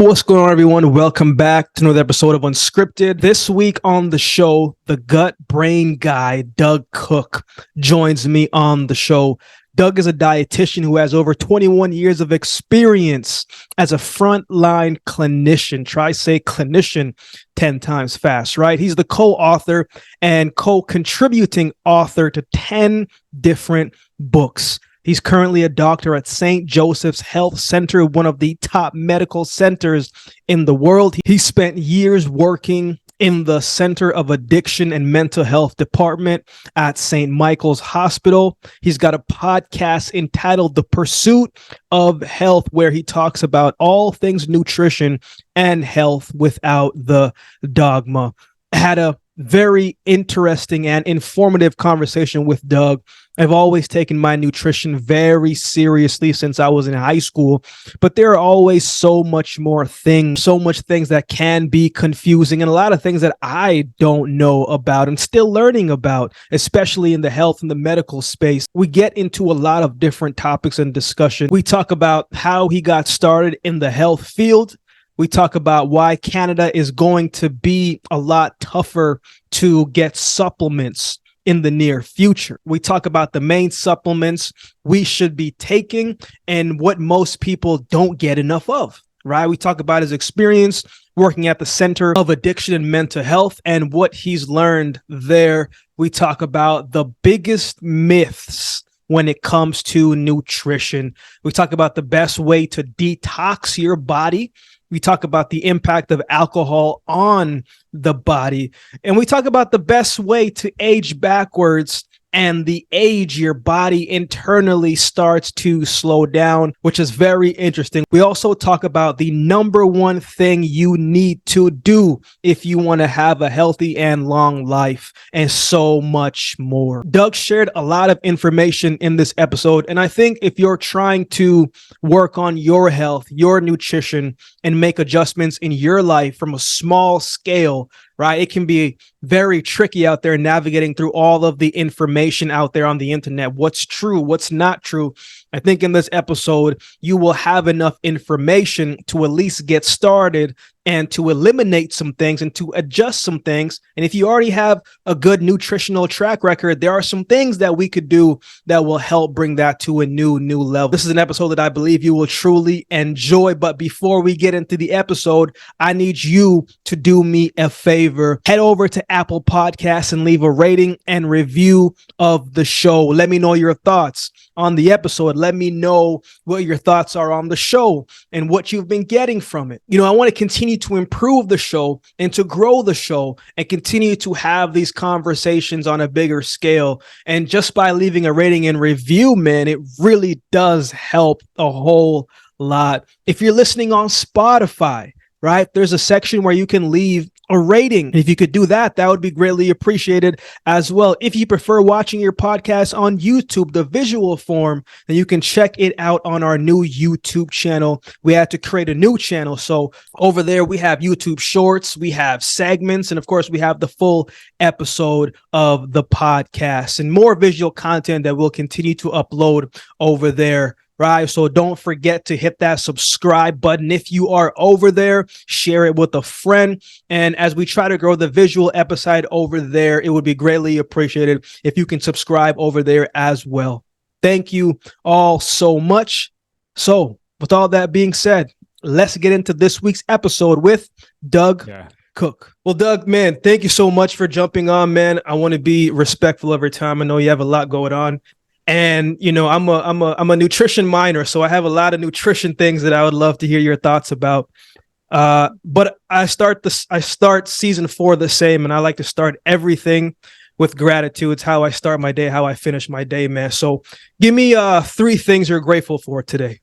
What's going on, everyone? Welcome back to another episode of Unscripted. This week on the show, the gut brain guy, Doug Cook, joins me on the show. Doug is a dietitian who has over 21 years of experience as a frontline clinician. Try say clinician 10 times fast, right? He's the co-author and co-contributing author to 10 different books. He's currently a doctor at St. Joseph's Health Center, one of the top medical centers in the world. He spent years working in the Center of Addiction and Mental Health Department at St. Michael's Hospital. He's got a podcast entitled The Pursuit of Health, where he talks about all things nutrition and health without the dogma. Had a very interesting and informative conversation with Doug. I've always taken my nutrition very seriously since I was in high school, but there are always so much things that can be confusing and a lot of things that I don't know about and still learning about, especially in the health and the medical space. We get into a lot of different topics and discussion. We talk about how he got started in the health field. We talk about why Canada is going to be a lot tougher to get supplements in the near future. We talk about the main supplements we should be taking and what most people don't get enough of, right? We talk about his experience working at the Center of Addiction and Mental Health and what he's learned there. We talk about the biggest myths when it comes to nutrition. We talk about the best way to detox your body. We talk about the impact of alcohol on the body. And we talk about the best way to age backwards and the age your body internally starts to slow down, which is very interesting. We also talk about the number one thing you need to do if you want to have a healthy and long life, and so much more. Doug shared a lot of information in this episode, and I think if you're trying to work on your health, your nutrition, and make adjustments in your life from a small scale, right? It can be very tricky out there navigating through all of the information out there on the internet. What's true, what's not true. I think in this episode, you will have enough information to at least get started and to eliminate some things and to adjust some things. And if you already have a good nutritional track record, there are some things that we could do that will help bring that to a new level. This is an episode that I believe you will truly enjoy. But before we get into the episode, I need you to do me a favor. Head over to Apple Podcasts and leave a rating and review of the show. Let me know your thoughts on the episode. Let me know what your thoughts are on the show and what you've been getting from it. I want to continue to improve the show and to grow the show and continue to have these conversations on a bigger scale. And just by leaving a rating and review, man, it really does help a whole lot. If you're listening on Spotify, right, there's a section where you can leave a rating. If you could do that, that would be greatly appreciated as well. If you prefer watching your podcast on YouTube, the visual form, then you can check it out on our new YouTube channel. We had to create a new channel. So over there, we have YouTube shorts, we have segments, and of course, we have the full episode of the podcast and more visual content that we'll continue to upload over there. Right. So don't forget to hit that subscribe button. If you are over there, share it with a friend. And as we try to grow the visual episode over there, it would be greatly appreciated if you can subscribe over there as well. Thank you all so much. So with all that being said, let's get into this week's episode with Doug Cook. Well, Doug, man, thank you so much for jumping on, man. I want to be respectful of your time. I know you have a lot going on. And, I'm a nutrition minor, so I have a lot of nutrition things that I would love to hear your thoughts about. But I start season 4 the same, and I like to start everything with gratitude. It's how I start my day, how I finish my day, man. So give me 3 things you're grateful for today.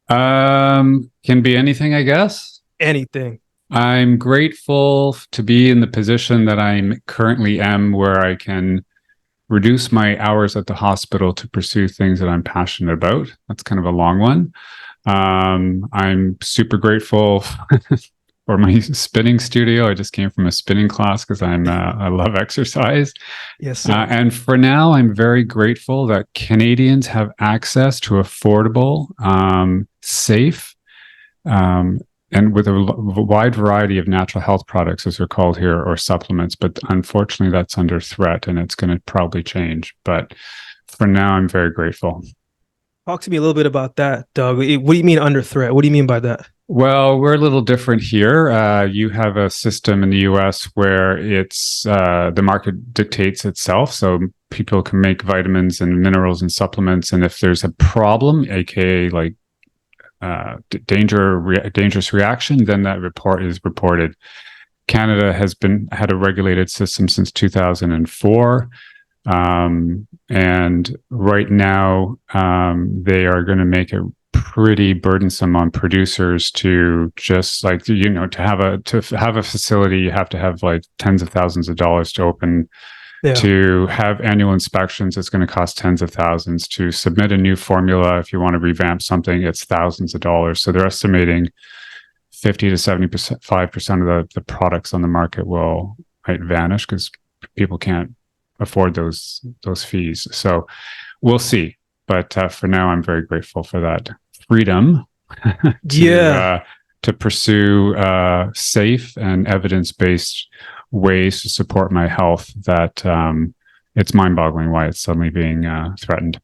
Can be anything, I guess. Anything. I'm grateful to be in the position that I currently am, where I can reduce my hours at the hospital to pursue things that I'm passionate about. That's kind of a long one. I'm super grateful for my spinning studio. I just came from a spinning class because I love exercise. Yes, sir. And for now, I'm very grateful that Canadians have access to affordable, safe, and with a wide variety of natural health products, as they're called here, or supplements. But unfortunately, that's under threat, and it's going to probably change. But for now, I'm very grateful. Talk to me a little bit about that, Doug. What do you mean under threat? What do you mean by that? Well, we're a little different here. You have a system in the US where it's the market dictates itself. So people can make vitamins and minerals and supplements. And if there's a problem, aka like dangerous reaction, then that report is reported. Canada has had a regulated system since 2004. And right now, they are going to make it pretty burdensome on producers to just like, to have a facility. You have to have like tens of thousands of dollars to open. Yeah. To have annual inspections, it's going to cost tens of thousands. To submit a new formula, if you want to revamp something, it's thousands of dollars. So they're estimating 50 to 75% of the products on the market might vanish because people can't afford those fees. So we'll see. But for now, I'm very grateful for that freedom to pursue safe and evidence-based ways to support my health that it's mind-boggling why it's suddenly being threatened.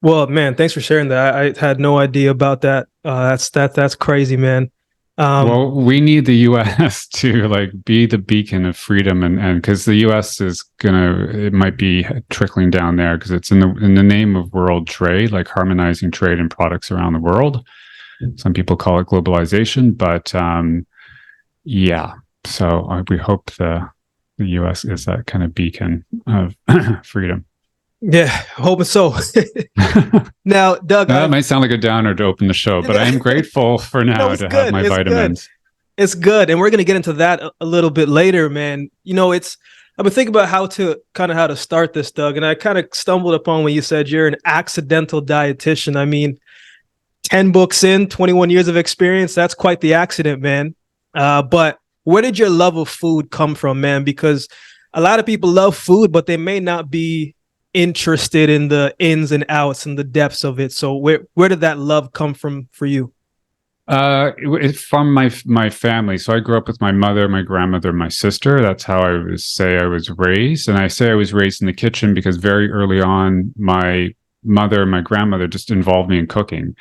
Well, man, thanks for sharing that. I had no idea about that. That's crazy, man. Well, we need the U.S. to like be the beacon of freedom, and because the U.S. it might be trickling down there because it's in the name of world trade, like harmonizing trade and products around the world. Some people call it globalization, but yeah. So we hope the U.S. is that kind of beacon of freedom. Yeah, hoping so. Now, Doug, that might sound like a downer to open the show, but I am grateful for now to have my vitamins. It's good, and we're going to get into that a little bit later, man. I've been thinking about how to start this, Doug, and I kind of stumbled upon when you said you're an accidental dietitian. I mean, 10 books in, 21 years of experience. That's quite the accident, man. But where did your love of food come from, man? Because a lot of people love food, but they may not be interested in the ins and outs and the depths of it. So where did that love come from for you? It's from my family. So I grew up with my mother, my grandmother, my sister. That's how I was raised. And I say I was raised in the kitchen because very early on, my mother and my grandmother just involved me in cooking.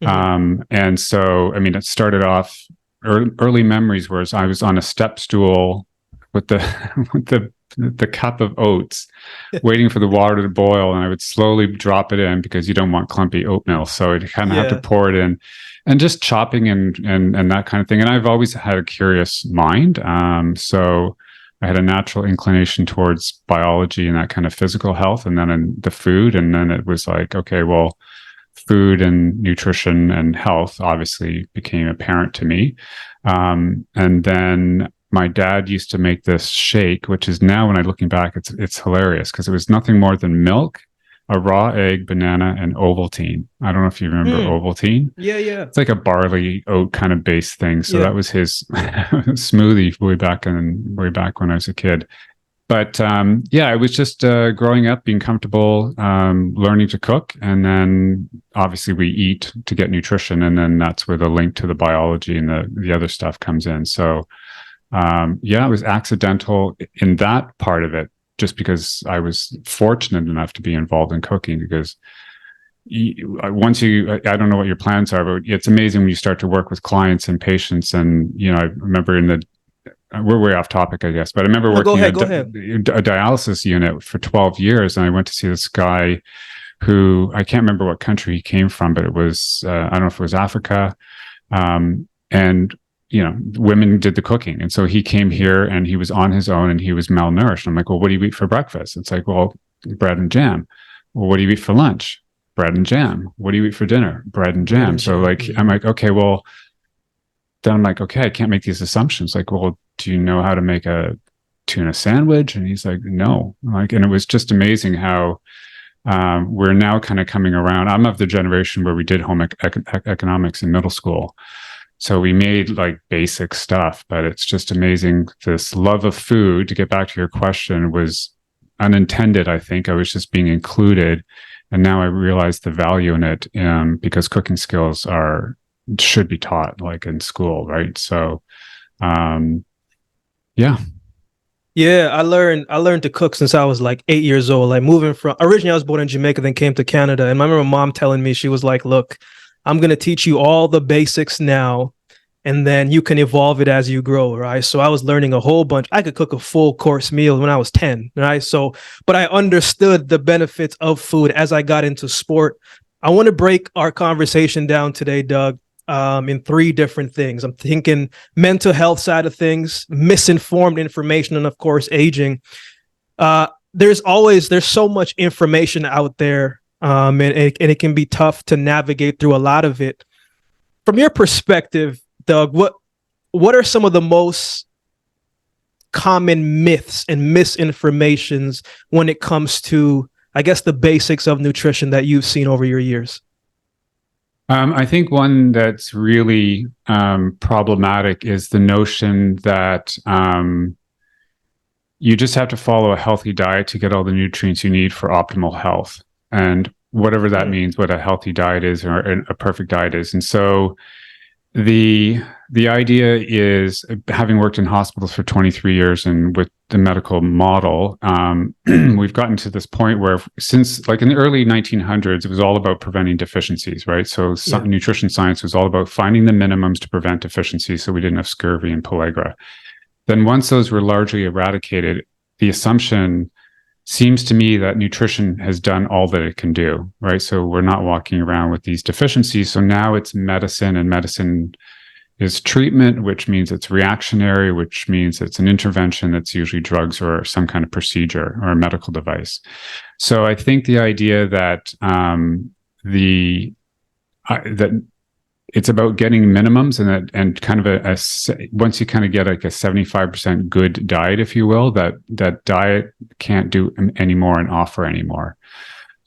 Mm-hmm. And so, I mean, it started off early memories where I was on a step stool with the cup of oats, waiting for the water to boil, and I would slowly drop it in because you don't want clumpy oatmeal. So I kind of have to pour it in, and just chopping and that kind of thing. And I've always had a curious mind, so I had a natural inclination towards biology and that kind of physical health, and then in the food. And then it was like, okay, well, food and nutrition and health obviously became apparent to me. And then my dad used to make this shake, which is now, when I'm looking back, it's hilarious because it was nothing more than milk, a raw egg, banana, and Ovaltine. I don't know if you remember Ovaltine. Yeah. It's like a barley oat kind of base thing. So that was his smoothie way back when I was a kid. But it was just growing up, being comfortable, learning to cook, and then obviously we eat to get nutrition, and then that's where the link to the biology and the other stuff comes in. So it was accidental in that part of it, just because I was fortunate enough to be involved in cooking. Because I don't know what your plans are, but it's amazing when you start to work with clients and patients. And I remember we're way off topic, I guess, but I remember working a dialysis unit for 12 years, and I went to see this guy who, I can't remember what country he came from, but it was I don't know if it was Africa, and women did the cooking. And so he came here and he was on his own and he was malnourished. I'm like, well, what do you eat for breakfast? It's like, well, bread and jam. Well, what do you eat for lunch? Bread and jam. What do you eat for dinner? Bread and jam. So like, I'm like, okay, well, then I'm like, okay, I can't make these assumptions. Like, well, do you know how to make a tuna sandwich? And he's like, no. And it was just amazing how we're now kind of coming around. I'm of the generation where we did home economics in middle school. So we made like basic stuff, but it's just amazing. This love of food, to get back to your question, was unintended. I think I was just being included. And now I realize the value in it, because cooking skills are should be taught, like in school, right? So, yeah. Yeah, I learned to cook since I was like 8 years old. Like moving from originally I was born in Jamaica, then came to Canada. And I remember mom telling me, she was like, look, I'm gonna teach you all the basics now, and then you can evolve it as you grow, right? So I was learning a whole bunch. I could cook a full course meal when I was 10, right? So, but I understood the benefits of food as I got into sport. I want to break our conversation down today, Doug, in three different things. I'm thinking mental health side of things, misinformed information, and of course, aging. There's so much information out there, and it can be tough to navigate through a lot of it. From your perspective, Doug, what are some of the most common myths and misinformations when it comes to, I guess, the basics of nutrition that you've seen over your years? I think one that's really problematic is the notion that you just have to follow a healthy diet to get all the nutrients you need for optimal health. And whatever that means, what a healthy diet is or a perfect diet is. And so the idea is, having worked in hospitals for 23 years and with the medical model, we've gotten to this point where, since like in the early 1900s, it was all about preventing deficiencies, right? So nutrition science was all about finding the minimums to prevent deficiencies, so we didn't have scurvy and pellagra. Then once those were largely eradicated, the assumption seems to me that nutrition has done all that it can do, right? So we're not walking around with these deficiencies. So now it's medicine, and medicine is treatment, which means it's reactionary, which means it's an intervention that's usually drugs or some kind of procedure or a medical device. So I think the idea that that it's about getting minimums, and kind of once you kind of get like a 75% good diet, if you will, that diet can't do anymore and offer anymore.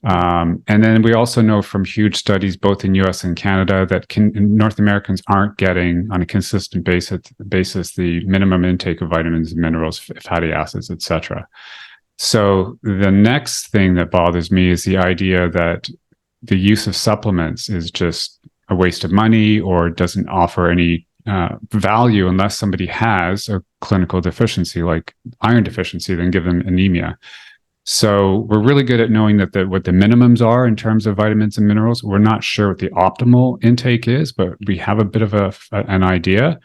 And then we also know from huge studies, both in US and Canada, that North Americans aren't getting on a consistent basis the minimum intake of vitamins and minerals, fatty acids, etc. So the next thing that bothers me is the idea that the use of supplements is just a waste of money, or doesn't offer any value unless somebody has a clinical deficiency like iron deficiency, then give them anemia. So we're really good at knowing that what the minimums are in terms of vitamins and minerals. We're not sure what the optimal intake is, but we have a bit of an idea.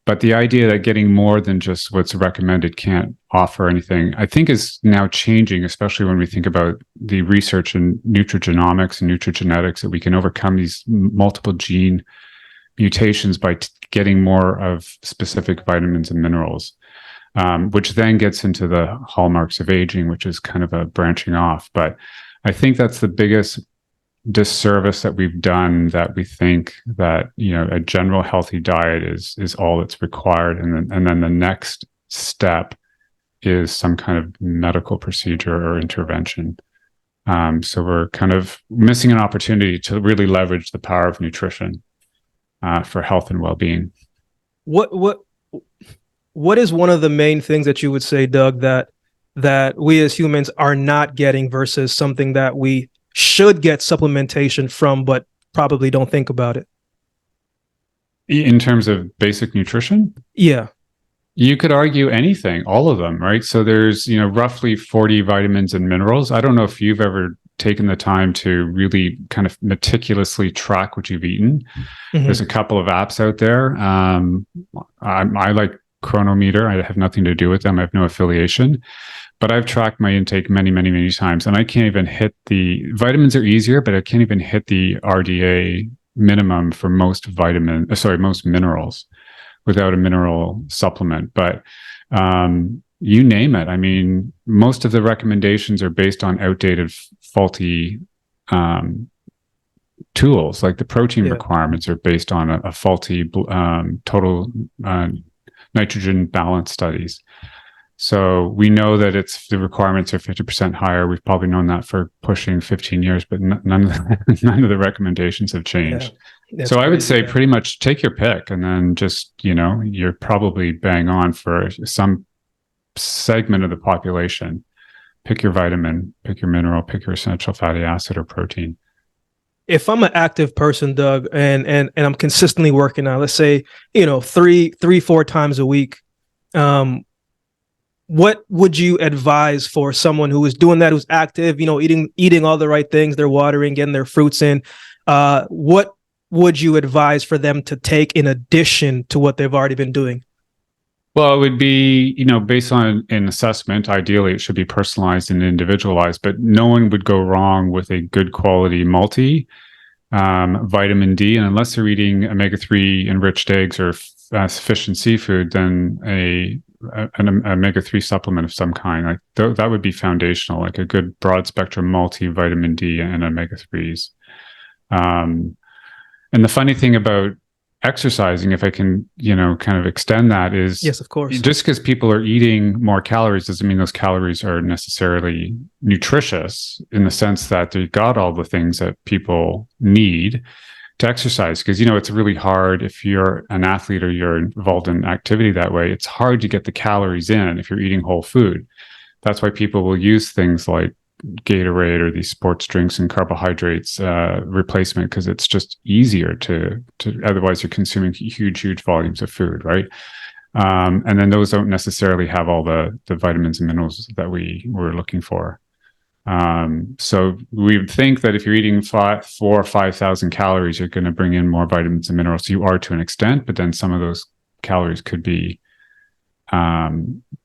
But the idea that getting more than just what's recommended can't offer anything, I think, is now changing, especially when we think about the research in nutrigenomics and nutrigenetics, that we can overcome these multiple gene mutations by getting more of specific vitamins and minerals, which then gets into the hallmarks of aging, which is kind of a branching off. But I think that's the biggest disservice that we've done, that we think that, a general healthy diet is all that's required, and then the next step is some kind of medical procedure or intervention. So we're kind of missing an opportunity to really leverage the power of nutrition for health and well-being. What is one of the main things that you would say, Doug, that we as humans are not getting versus something that we should get supplementation from, but probably don't think about it? In terms of basic nutrition? Yeah. You could argue anything, all of them, right? So there's, roughly 40 vitamins and minerals. I don't know if you've ever taken the time to really kind of meticulously track what you've eaten. Mm-hmm. There's a couple of apps out there. I like Chronometer. I have nothing to do with them. I have no affiliation. But I've tracked my intake many, many, many times, and I can't even hit vitamins are easier, but I can't even hit the RDA minimum for most minerals without a mineral supplement. But you name it. I mean, most of the recommendations are based on outdated, faulty tools. Like the protein requirements are based on a faulty total nitrogen balance studies. So we know that the requirements are 50% higher. We've probably known that for pushing 15 years, but none of the recommendations have changed. Yeah, so I would say pretty much take your pick, and then just, you're probably bang on for some segment of the population. Pick your vitamin, pick your mineral, pick your essential fatty acid or protein. if I'm an active person, Doug, and I'm consistently working out, let's say, three, 4 times a week, what would you advise for someone who is doing that, who's active, eating all the right things, they're watering, getting their fruits in? What would you advise for them to take in addition to what they've already been doing? Well, it would be, based on an assessment. Ideally, it should be personalized and individualized, but no one would go wrong with a good quality multi vitamin D. And unless they're eating omega-3 enriched eggs or sufficient seafood, then an omega-3 supplement of some kind. Like that would be foundational, like a good broad spectrum multi vitamin D and omega-3s. And the funny thing about exercising, if I can, kind of extend that, is yes, of course, just because people are eating more calories doesn't mean those calories are necessarily nutritious, in the sense that they got all the things that people need to exercise. Because it's really hard, if you're an athlete or you're involved in activity that way, it's hard to get the calories in if you're eating whole food. That's why people will use things like Gatorade or these sports drinks and carbohydrates replacement, because it's just easier to otherwise you're consuming huge volumes of food, right? And then those don't necessarily have all the vitamins and minerals that we were looking for. So we would think that if you're eating 4,000 or 5,000 calories, you're going to bring in more vitamins and minerals. You are, to an extent, but then some of those calories could be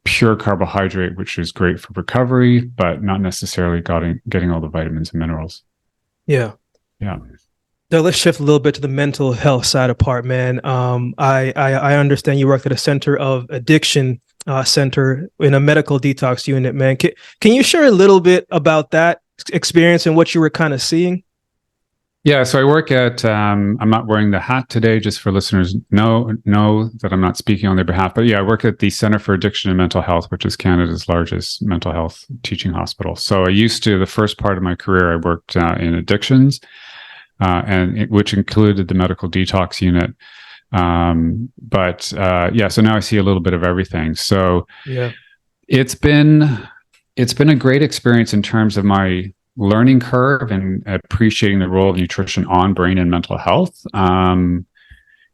pure carbohydrate, which is great for recovery, but not necessarily getting all the vitamins and minerals. Yeah. Now let's shift a little bit to the mental health side apart, man. I understand you work at a center of addiction center in a medical detox unit, man. Can you share a little bit about that experience and what you were kind of seeing? Yeah, so I work at, I'm not wearing the hat today, just for listeners know that I'm not speaking on their behalf. But yeah, I work at the Center for Addiction and Mental Health, which is Canada's largest mental health teaching hospital. So the first part of my career, I worked in addictions, which included the medical detox unit. So now I see a little bit of everything. So yeah, it's been a great experience in terms of my learning curve and appreciating the role of nutrition on brain and mental health.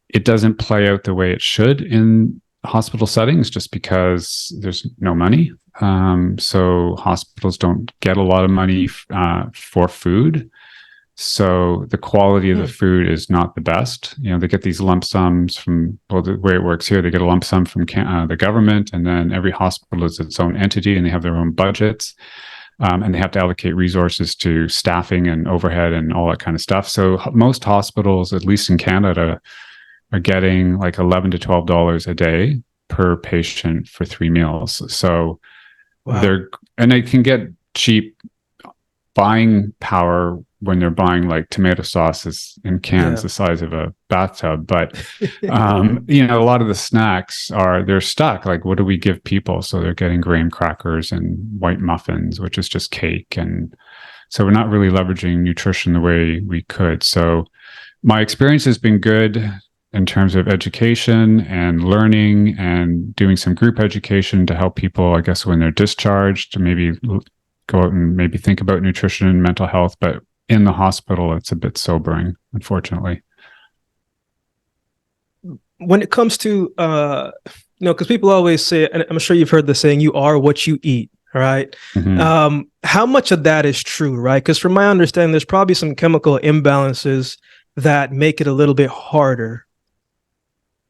It doesn't play out the way it should in hospital settings, just because there's no money. So hospitals don't get a lot of money for food. So the quality of the food is not the best. They get these lump sums from, the way it works here, they get a lump sum from the government, and then every hospital is its own entity and they have their own budgets. And they have to allocate resources to staffing and overhead and all that kind of stuff. So most hospitals, at least in Canada, are getting like $11 to $12 a day per patient for 3 meals. So wow. They can get cheap buying power when they're buying like tomato sauces in cans the size of a bathtub. But, a lot of the snacks they're stuck. Like, what do we give people? So they're getting graham crackers and white muffins, which is just cake. And so we're not really leveraging nutrition the way we could. So my experience has been good in terms of education and learning and doing some group education to help people, I guess, when they're discharged, to maybe go out and maybe think about nutrition and mental health. But in the hospital, it's a bit sobering, unfortunately. When it comes to, because people always say, and I'm sure you've heard the saying, you are what you eat, right? Mm-hmm. How much of that is true, right? Because from my understanding, there's probably some chemical imbalances that make it a little bit harder.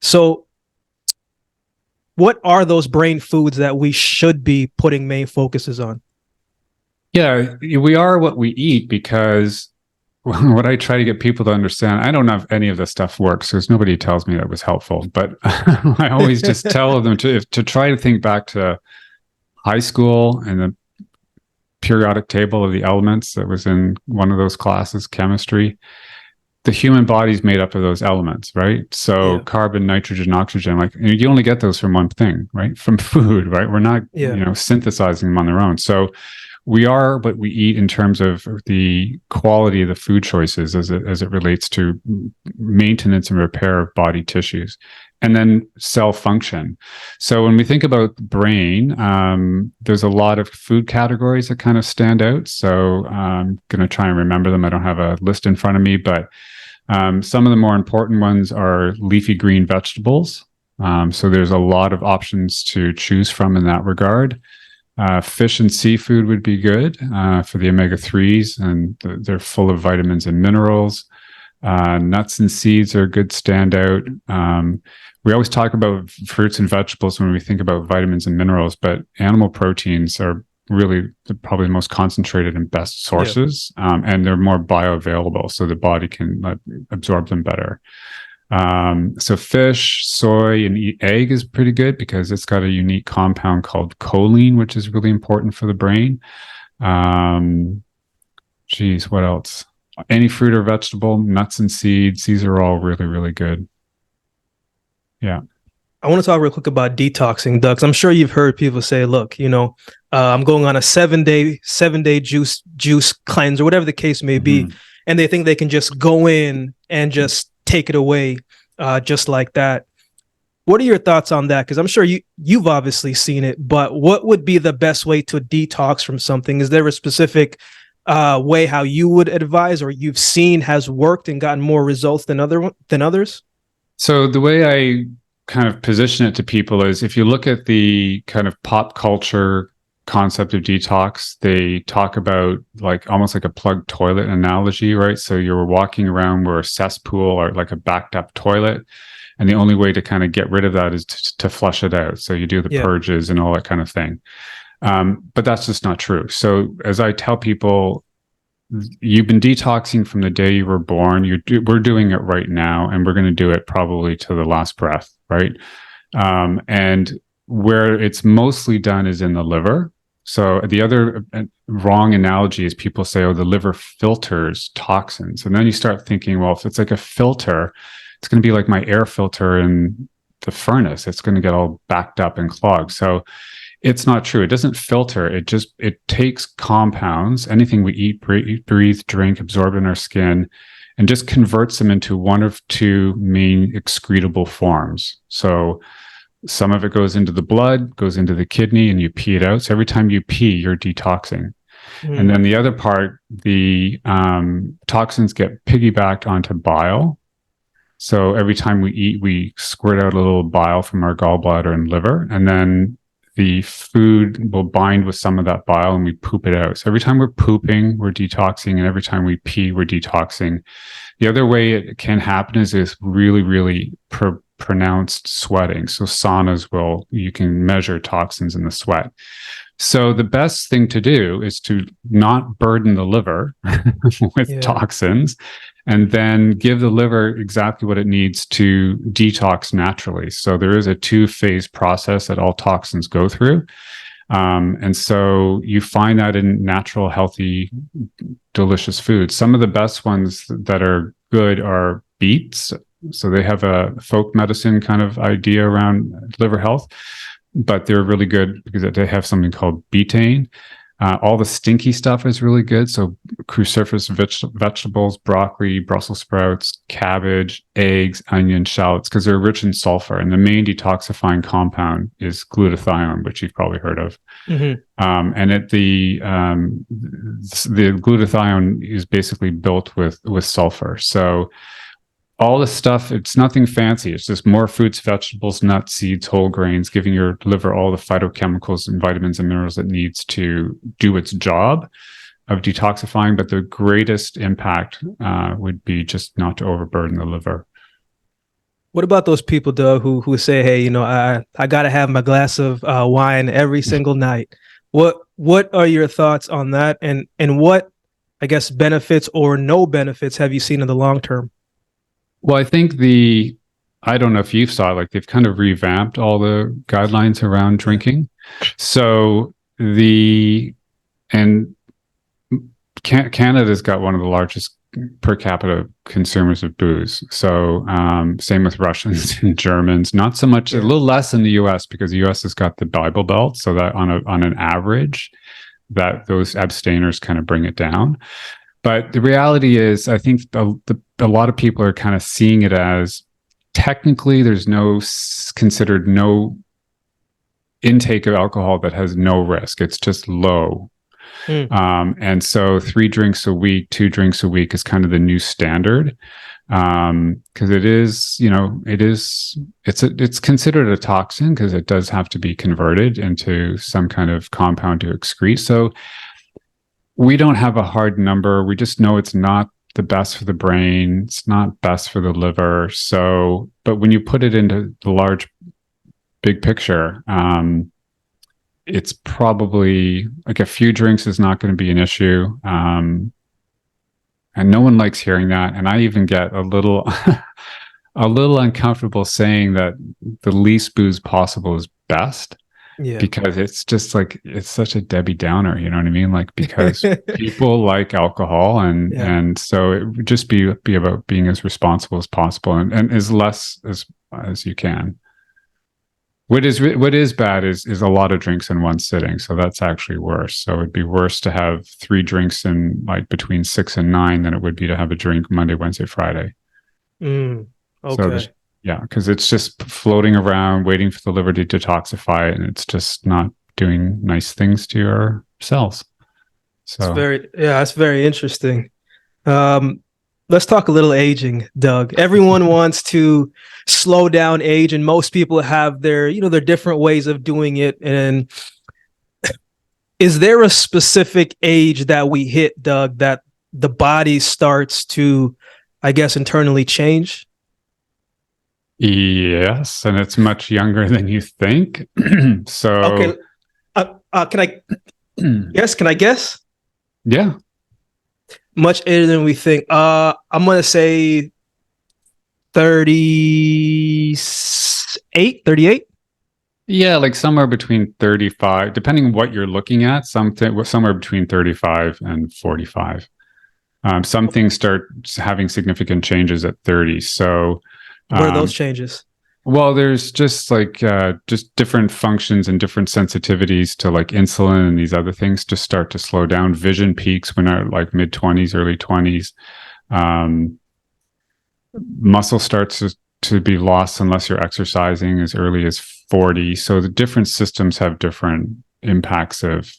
So what are those brain foods that we should be putting main focuses on? Yeah, we are what we eat, because what I try to get people to understand, I don't know if any of this stuff works because nobody tells me that was helpful, but I always just tell them to try to think back to high school and the periodic table of the elements that was in one of those classes, chemistry. The human body's made up of those elements, right? So carbon, nitrogen, oxygen, like you only get those from one thing, right? From food, right? We're not, synthesizing them on their own. So we are what we eat in terms of the quality of the food choices as it relates to maintenance and repair of body tissues, and then cell function. So when we think about the brain, there's a lot of food categories that kind of stand out. So I'm going to try and remember them. I don't have a list in front of me, but some of the more important ones are leafy green vegetables. So there's a lot of options to choose from in that regard. Fish and seafood would be good for the omega-3s, and they're full of vitamins and minerals. Nuts and seeds are a good standout. We always talk about fruits and vegetables when we think about vitamins and minerals, but animal proteins are really probably the most concentrated and best sources, and they're more bioavailable, so the body can absorb them better. So fish, soy, and egg is pretty good because it's got a unique compound called choline, which is really important for the brain. What else? Any fruit or vegetable, nuts and seeds, these are all really, really good. Yeah. I want to talk real quick about detoxing, Doug. 'Cause I'm sure you've heard people say, look, I'm going on a 7-day juice cleanse or whatever the case may be. And they think they can just go in and just take it away just like that. What are your thoughts on that? Because I'm sure you've obviously seen it, but what would be the best way to detox from something? Is there a specific way how you would advise or you've seen has worked and gotten more results than others? So the way I kind of position it to people is, if you look at the kind of pop culture concept of detox, they talk about almost like a plugged toilet analogy, right? So you're walking around where a cesspool or like a backed up toilet, and the only way to kind of get rid of that is to flush it out. So you do the purges and all that kind of thing. But that's just not true. So as I tell people, you've been detoxing from the day you were born. We're doing it right now, and we're going to do it probably to the last breath, right? And where it's mostly done is in the liver. So the other wrong analogy is people say, oh, the liver filters toxins. And then you start thinking, well, if it's like a filter, it's going to be like my air filter in the furnace. It's going to get all backed up and clogged. So it's not true. It doesn't filter. It takes compounds, anything we eat, breathe, drink, absorb in our skin, and just converts them into one of two main excretable forms. So some of it goes into the blood, goes into the kidney, and you pee it out. So every time you pee, you're detoxing. And then the other part, the toxins get piggybacked onto bile. So every time we eat, we squirt out a little bile from our gallbladder and liver, and then the food will bind with some of that bile and we poop it out. So every time we're pooping, we're detoxing, and every time we pee, we're detoxing. The other way it can happen is this really, really pronounced sweating. So saunas you can measure toxins in the sweat. So the best thing to do is to not burden the liver with toxins, and then give the liver exactly what it needs to detox naturally. So there is a 2-phase process that all toxins go through. And so you find that in natural, healthy, delicious foods. Some of the best ones that are good are beets. So they have a folk medicine kind of idea around liver health, but they're really good because they have something called betaine. All the stinky stuff is really good. So cruciferous vegetables, broccoli, Brussels sprouts, cabbage, eggs, onions, shallots, because they're rich in sulfur. And the main detoxifying compound is glutathione, which you've probably heard of. And the glutathione is basically built with sulfur. So all this stuff, it's nothing fancy. It's just more fruits, vegetables, nuts, seeds, whole grains, giving your liver all the phytochemicals and vitamins and minerals it needs to do its job of detoxifying. But the greatest impact would be just not to overburden the liver. What about those people, Doug, who say, hey, I got to have my glass of wine every single night? What are your thoughts on that? And what, I guess, benefits or no benefits have you seen in the long term? Well, I think I don't know if you saw it, they've kind of revamped all the guidelines around drinking. So Canada's got one of the largest per capita consumers of booze. So same with Russians and Germans, not so much, a little less in the US because the US has got the Bible Belt. So that on an average, that those abstainers kind of bring it down. But the reality is, I think a lot of people are kind of seeing it as technically there's considered no intake of alcohol that has no risk. It's just low. And so 3 drinks a week, 2 drinks a week is kind of the new standard. Because it is, it's considered a toxin because it does have to be converted into some kind of compound to excrete. So we don't have a hard number. We just know it's not the best for the brain. It's not best for the liver. So, but when you put it into the big picture, it's probably like a few drinks is not going to be an issue. And no one likes hearing that. And I even get a little uncomfortable saying that the least booze possible is best. Yeah. Because it's just like, it's such a Debbie Downer, you know what I mean? Like, because people like alcohol and so it would just be about being as responsible as possible and as less as you can. What is bad is a lot of drinks in one sitting. So that's actually worse. So it'd be worse to have 3 drinks in like between 6 and 9 than it would be to have a drink Monday, Wednesday, Friday. Okay. So because it's just floating around, waiting for the liver to detoxify, and it's just not doing nice things to your cells. So that's very interesting. Let's talk a little aging, Doug. Everyone wants to slow down age, and most people have their different ways of doing it. And is there a specific age that we hit, Doug, that the body starts to, I guess, internally change? Yes, and it's much younger than you think. So, okay, can I guess? Can I guess? Yeah. Much older than we think. I'm going to say 38. Yeah, like somewhere between 35, depending on what you're looking at, somewhere between 35 and 45. Some things start having significant changes at 30. So what are those changes? Well, there's just like just different functions and different sensitivities to like insulin and these other things just start to slow down. Vision peaks when are like mid-20s, early 20s. Muscle starts to be lost unless you're exercising as early as 40. So the different systems have different impacts of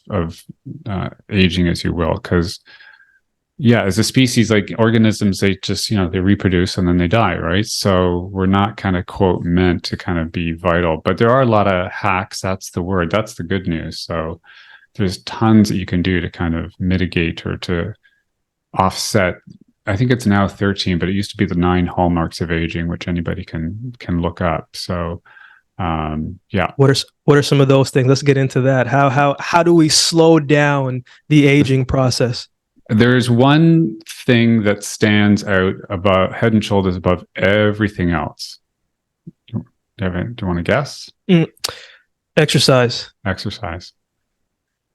aging, as you will, because as a species, like organisms, they just, they reproduce and then they die, right? So we're not kind of, quote, meant to kind of be vital. But there are a lot of hacks. That's the word. That's the good news. So there's tons that you can do to kind of mitigate or to offset. I think it's now 13, but it used to be the 9 hallmarks of aging, which anybody can look up. So What are some of those things? Let's get into that. How do we slow down the aging process? There's one thing that stands out about head and shoulders above everything else. Do you want to guess? Exercise.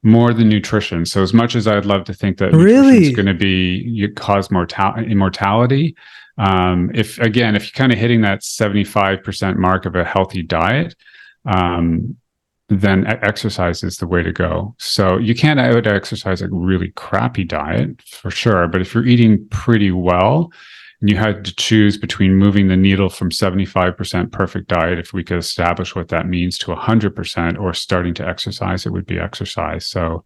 More than nutrition. So as much as I'd love to think that nutrition is going to cause immortality, if you're kind of hitting that 75% mark of a healthy diet, then exercise is the way to go. So you can't out exercise a really crappy diet for sure, but if you're eating pretty well and you had to choose between moving the needle from 75% perfect diet, if we could establish what that means, to 100%, or starting to exercise, it would be exercise. So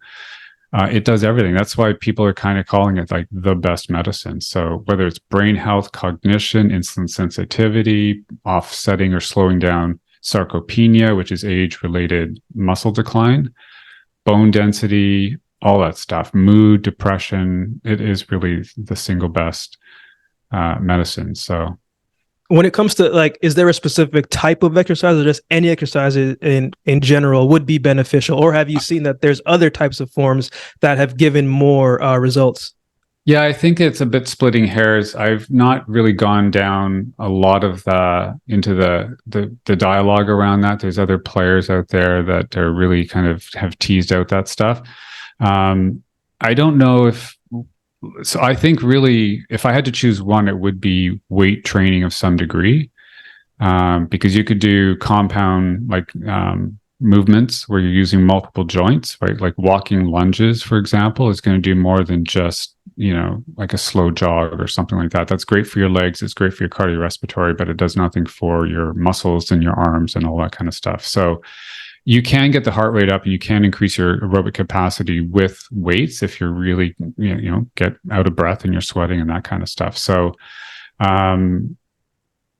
it does everything. That's why people are kind of calling it like the best medicine. So whether it's brain health, cognition, insulin sensitivity, offsetting or slowing down sarcopenia, which is age-related muscle decline, bone density, all that stuff, mood, depression, it is really the single best medicine. So when it comes to is there a specific type of exercise, or just any exercise in general would be beneficial? Or have you seen that there's other types of forms that have given more results? Yeah, I think it's a bit splitting hairs. I've not really gone down a lot of into the dialogue around that. There's other players out there that are really kind of have teased out that stuff. I don't know so I think really, if I had to choose one, it would be weight training of some degree, because you could do compound movements where you're using multiple joints, right? Like walking lunges, for example, is going to do more than just, like a slow jog or something like that. That's great for your legs. It's great for your cardiorespiratory, but it does nothing for your muscles and your arms and all that kind of stuff. So you can get the heart rate up and you can increase your aerobic capacity with weights if you're really, get out of breath and you're sweating and that kind of stuff. So,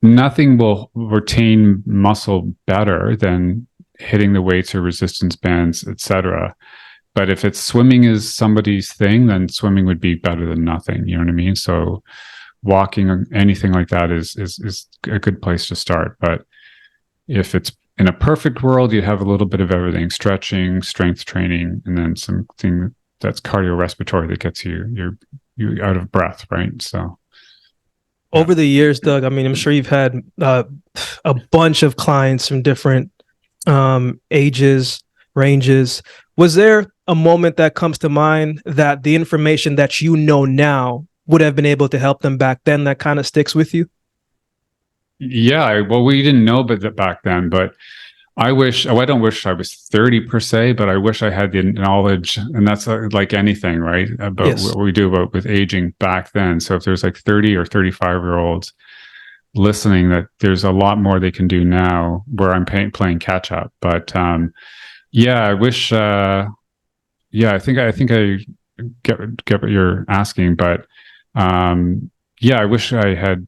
nothing will retain muscle better than hitting the weights or resistance bands, etc. But if it's swimming is somebody's thing, then swimming would be better than nothing. You know what I mean? So walking or anything like that is a good place to start. But if it's in a perfect world, you have a little bit of everything: stretching, strength training, and then something that's cardiorespiratory that gets you out of breath, right? So over the years, Doug, I mean, I'm sure you've had a bunch of clients from different ages, ranges. Was there a moment that comes to mind that the information that you know now would have been able to help them back then that kind of sticks with you? Yeah, well, we didn't know that back then, but I don't wish I was 30 per se, but I wish I had the knowledge, and that's like anything, right? About what we do with aging back then. So if there's like 30 or 35-year-olds listening, that there's a lot more they can do now where I'm playing catch up. But I wish, I think I get what you're asking, but I wish I had,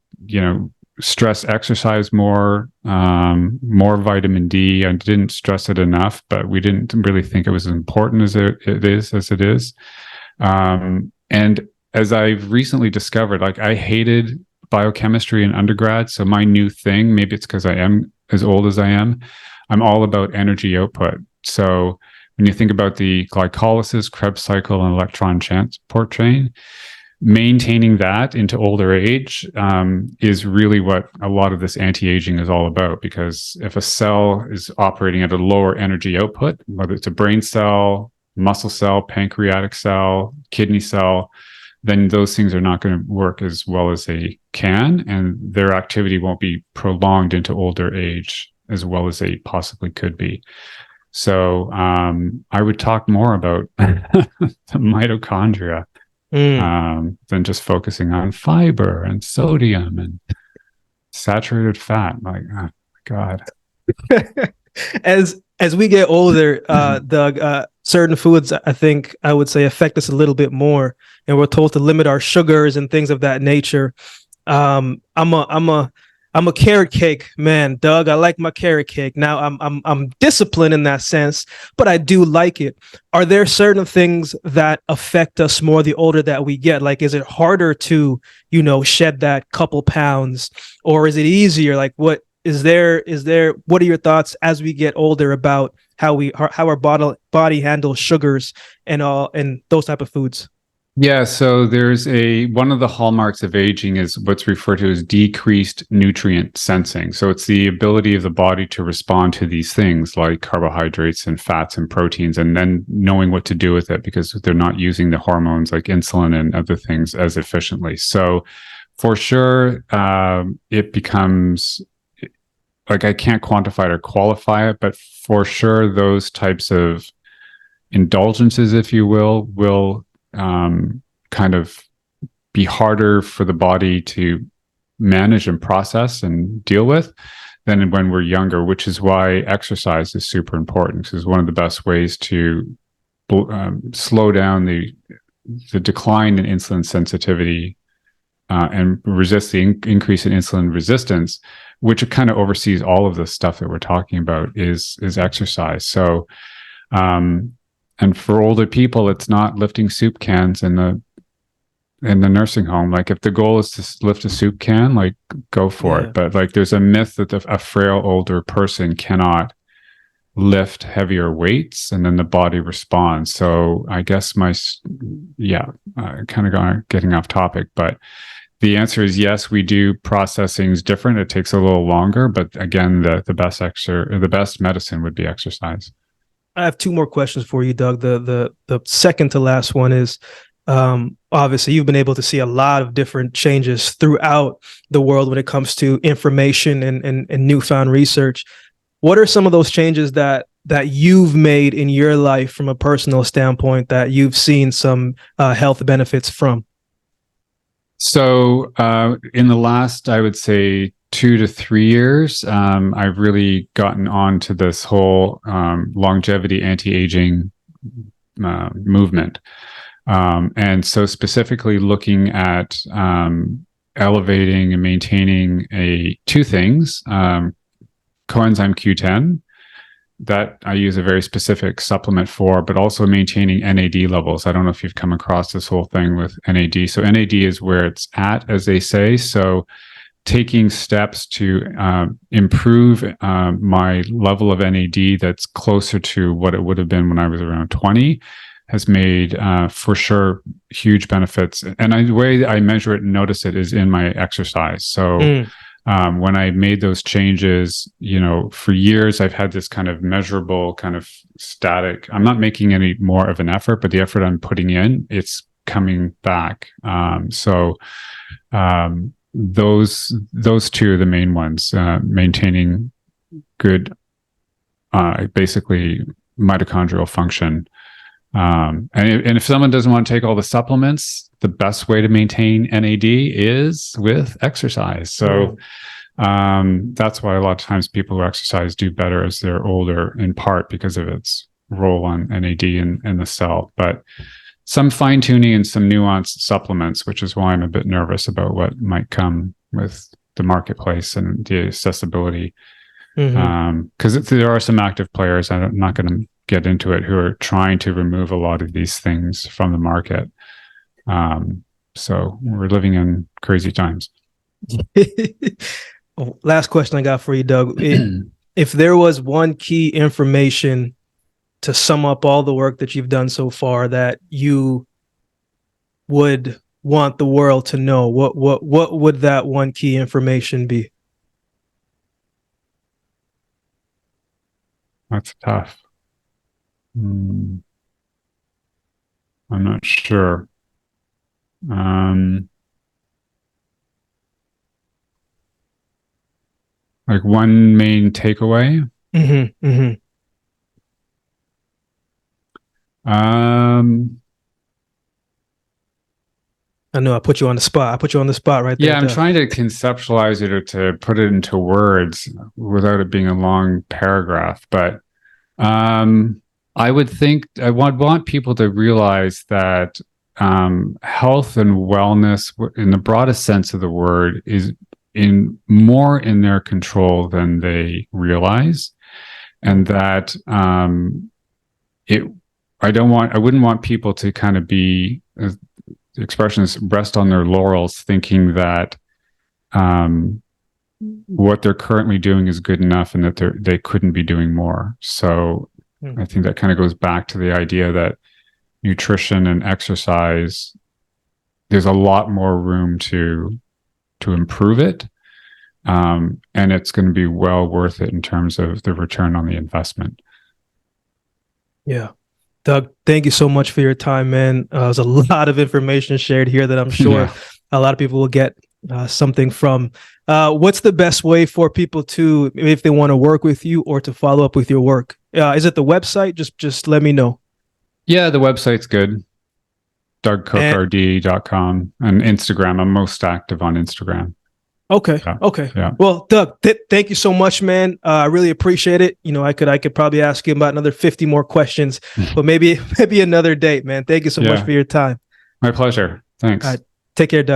stress exercise more vitamin D. I didn't stress it enough, but we didn't really think it was as important as it is. And as I've recently discovered, like, I hated biochemistry in undergrad. So my new thing, maybe it's because I am as old as I am, I'm all about energy output. So when you think about the glycolysis, Krebs cycle, and electron transport chain, maintaining that into older age is really what a lot of this anti-aging is all about. Because if a cell is operating at a lower energy output, whether it's a brain cell, muscle cell, pancreatic cell, kidney cell, then those things are not going to work as well as they can, and their activity won't be prolonged into older age as well as they possibly could be. So I would talk more about the mitochondria than just focusing on fiber and sodium and saturated fat. Like, oh my God. As we get older, Doug, certain foods, I think I would say, affect us a little bit more, and we're told to limit our sugars and things of that nature. I'm a carrot cake man, Doug. I like my carrot cake. Now I'm disciplined in that sense, but I do like it. Are there certain things that affect us more the older that we get? Like, is it harder to, shed that couple pounds, or is it easier? Like, what is there? What are your thoughts as we get older about how our body handles sugars and those type of foods? Yeah, so there's one of the hallmarks of aging is what's referred to as decreased nutrient sensing. So it's the ability of the body to respond to these things like carbohydrates and fats and proteins, and then knowing what to do with it because they're not using the hormones like insulin and other things as efficiently. So for sure, it becomes like, I can't quantify it or qualify it, but for sure, those types of indulgences, if you will kind of be harder for the body to manage and process and deal with than when we're younger, which is why exercise is super important. Because one of the best ways to slow down the decline in insulin sensitivity and resist the increase in insulin resistance, which kind of oversees all of the stuff that we're talking about, is exercise. So and for older people, it's not lifting soup cans in the nursing home. Like, if the goal is to lift a soup can, like, go for it. But like, there's a myth that a frail older person cannot lift heavier weights, and then the body responds. So I guess kind of getting off topic, but the answer is yes, we do process things different. It takes a little longer, but again, the best medicine would be exercise. I have two more questions for you, Doug. The second to last one is, obviously you've been able to see a lot of different changes throughout the world when it comes to information and newfound research. What are some of those changes that that you've made in your life from a personal standpoint that you've seen some health benefits from? So in the last, I would say 2 to 3 years, I've really gotten on to this whole longevity anti-aging movement. And so specifically looking at elevating and maintaining two things, coenzyme Q10, that I use a very specific supplement for, but also maintaining NAD levels. I don't know if you've come across this whole thing with NAD. So NAD is where it's at, as they say. So taking steps to improve my level of NAD that's closer to what it would have been when I was around 20 has made, for sure, huge benefits. And the way I measure it and notice it is in my exercise. So when I made those changes, for years, I've had this kind of measurable, kind of static. I'm not making any more of an effort, but the effort I'm putting in, it's coming back. So those two are the main ones, maintaining good, basically mitochondrial function. And if someone doesn't want to take all the supplements, the best way to maintain NAD is with exercise. So that's why a lot of times people who exercise do better as they're older, in part because of its role on NAD in the cell. But some fine tuning and some nuanced supplements, which is why I'm a bit nervous about what might come with the marketplace and the accessibility. Because there are some active players, I'm not going to get into it, who are trying to remove a lot of these things from the market. So we're living in crazy times. Last question I got for you, Doug. If there was one key information to sum up all the work that you've done so far that you would want the world to know, what would that one key information be? That's tough. I'm not sure. Like one main takeaway. I know I put you on the spot. I put you on the spot right there. Yeah, I'm trying to conceptualize it or to put it into words without it being a long paragraph. But I would think I would want people to realize that health and wellness, in the broadest sense of the word, is more in their control than they realize, and that I wouldn't want people to kind of be, the expression is, rest on their laurels, thinking that what they're currently doing is good enough and that they couldn't be doing more. So I think that kind of goes back to the idea that nutrition and exercise, there's a lot more room to improve it. And it's going to be well worth it in terms of the return on the investment. Yeah. Doug, thank you so much for your time, man. There's a lot of information shared here that I'm sure a lot of people will get something from. What's the best way for people to, if they want to work with you or to follow up with your work? Is it the website? Just let me know. Yeah, the website's good. DougCookRD.com, and Instagram. I'm most active on Instagram. Okay. Yeah. Well, Doug, thank you so much, man. I really appreciate it. I could probably ask you about another 50 more questions, but maybe another date, man. Thank you so much for your time. My pleasure. Thanks. Take care, Doug.